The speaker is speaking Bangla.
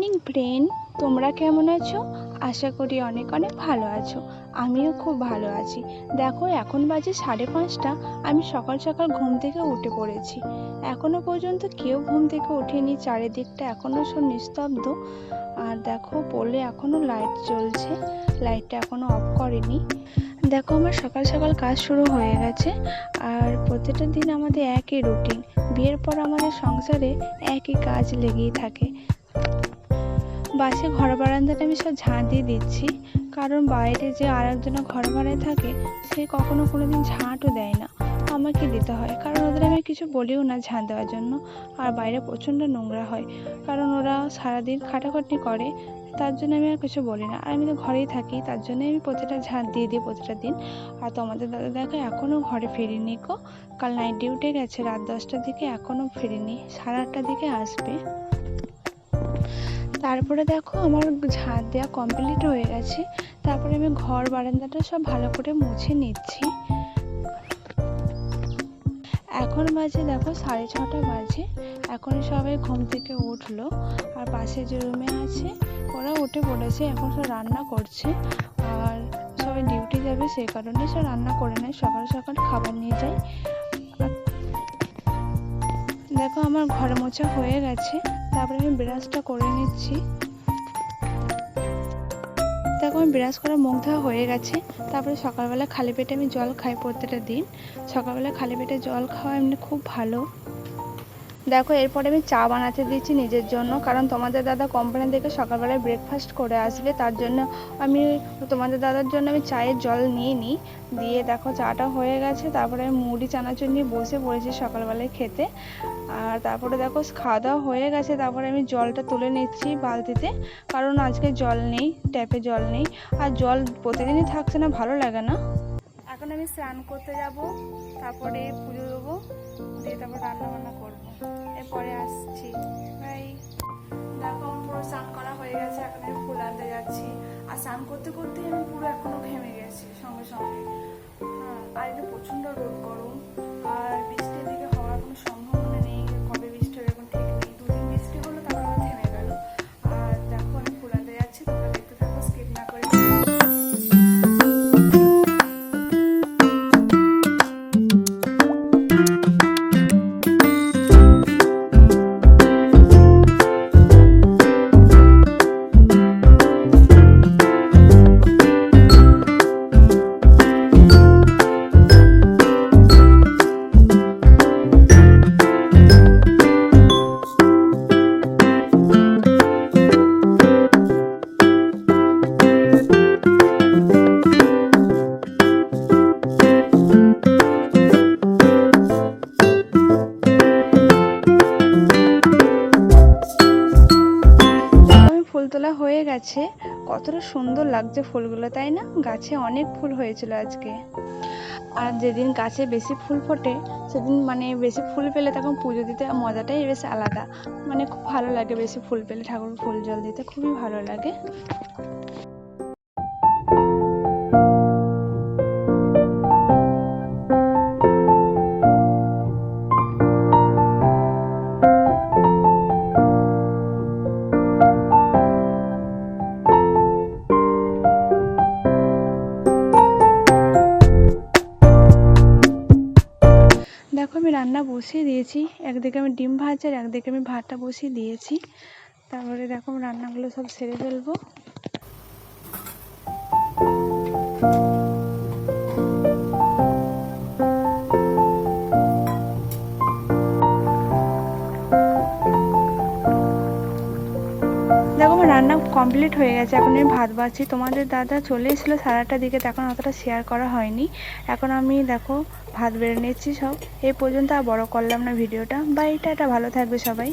মর্নিং ফ্রেন্ড, তোমরা কেমন আছো? আশা করি অনেক অনেক ভালো আছো। আমিও খুব ভালো আছি। দেখো এখন বাজে 5:30। আমি সকাল সকাল ঘুম থেকে উঠে পড়েছি। এখনো পর্যন্ত কেউ ঘুম থেকে ওঠেনি, চারিদিকটা এখনো সব নিস্তব্ধ। আর দেখো পোলে এখনো লাইট জ্বলছে, লাইটটা এখনো অফ করেনি। দেখো আমার সকাল সকাল কাজ শুরু হয়ে গেছে। আর প্রতিটা দিন আমাদের একই রুটিন। বিয়ের পর আমাদের সংসারে একই কাজ লেগেই থাকে। বাসে ঘর বারান্দাটা আমি সব ঝাঁট দিয়ে দিচ্ছি, কারণ বাইরে যে আর একজনের ঘর ভাড়ায় থাকে সে কখনো কোনোদিন ঝাঁটও দেয় না, আমাকে দিতে হয়। কারণ ওদের আমি কিছু বলিও না ঝাঁট দেওয়ার জন্য। আর বাইরে প্রচণ্ড নোংরা হয়, কারণ ওরা সারাদিন খাটাখাটনি করে, তার জন্য আমি আর কিছু বলি না। আর আমি তো ঘরেই থাকি, তার জন্য আমি প্রতিটা ঝাঁট দিয়ে দিই প্রতিটা দিন। আর তোমাদের দাদা দেখো এখনও ঘরে ফেরেনি গো। কাল নাইট ডিউটি গেছে রাত 10টার দিকে, এখনও ফেরেনি, 8:30টার দিকে আসবে। তারপরে দেখো আমার ঝাঁট দেওয়া কমপ্লিট হয়ে গেছে। তারপরে আমি ঘর বারান্দাটা সব ভালো করে মুছে নিচ্ছি। এখন বাজে দেখো 6:30 বাজে। এখন সবাই ঘুম থেকে উঠলো। আর পাশে যে রুমে আছে ওরা উঠে পড়েছে, এখন সব রান্না করছে। আর সবাই ডিউটি যাবে, সেই কারণে সব রান্না করে নেয়, সকাল সকাল খাবার নিয়ে যায়। দেখো আমার ঘর মোছা হয়ে গেছে। তারপরে আমি ব্রাশটা করে নিচ্ছি। দেখো আমি ব্রাশ করা মুখ ধোয়া হয়ে গেছে। তারপরে সকালবেলা খালি পেটে আমি জল খাই প্রত্যেকটা দিন। সকালবেলা খালি পেটে জল খাওয়া এমনি খুব ভালো। দেখো এরপরে আমি চা বানাতে দিচ্ছি নিজের জন্য, কারণ তোমাদের দাদা কোম্পানি থেকে সকালবেলায় ব্রেকফাস্ট করে আসবে, তার জন্য আমি তোমাদের দাদার জন্য আমি চায়ের জল নিয়ে নিই। দিয়ে দেখো চাটা হয়ে গেছে। তারপরে আমি মুড়ি চানাচুর নিয়ে বসে পড়েছি সকালবেলায় খেতে। আর তারপরে দেখো খাওয়া দাওয়া হয়ে গেছে। তারপরে আমি জলটা তুলে নিচ্ছি বালতিতে, কারণ আজকে জল নেই, ট্যাপে জল নেই। আর জল প্রতিদিনই থাকছে না, ভালো লাগে না। এখন আমি স্নান করতে যাব, তারপরে পুজো দেবো, দিয়ে তারপর রান্না বান্না করবো। এরপরে আসছি, বাই। দেখো আমার পুরো স্নান করা হয়ে গেছে, এখন আমি ফুল আনতে যাচ্ছি। আর স্নান করতে করতে আমি পুরো এখনো ঘেমে গেছি সঙ্গে সঙ্গে। হ্যাঁ, আর এটা প্রচণ্ড রোদ গরম। আর বৃষ্টির দিকে হওয়ার কোনো সম্ভাবনা নেই, কবে বৃষ্টি হবে এখন ঠিক নেই। 2 দিন বৃষ্টি হলো, তারপর আবার থেমে গেল। আর দেখো আমি ফুল আনতে যাচ্ছি, তোমরা দেখতে থাকো, স্কিপ না করে। ফুল তোলা হয়ে গেছে। কতটা সুন্দর লাগছে ফুলগুলো, তাই না? গাছে অনেক ফুল হয়েছিল আজকে। আর যেদিন গাছে বেশি ফুল ফোটে সেদিন মানে বেশি ফুল পেলে তখন পুজো দিতে মজাটাই বেশ আলাদা। মানে খুব ভালো লাগে বেশি ফুল পেলে, ঠাকুর ফুল জল দিতে খুবই ভালো লাগে। দেখো আমি রান্না বসিয়ে দিয়েছি, একদিকে আমি ডিম ভাজছি আর একদিকে আমি ভাতটা বসিয়ে দিয়েছি। তারপরে দেখো রান্নাগুলো সব সেরে ফেলবো। দেখো আমার রান্না কমপ্লিট হয়ে গেছে, এখন আমি ভাত বাড়ছি। তোমাদের দাদা চলে এসেছিলো 8:30টার দিকে, তখন অতটা শেয়ার করা হয়নি। এখন আমি দেখো ভাত বেড়ে নিচ্ছি সব। এই পর্যন্ত আর বড় করলাম না ভিডিওটা। বাই, টাটা, ভালো থাকবে সবাই।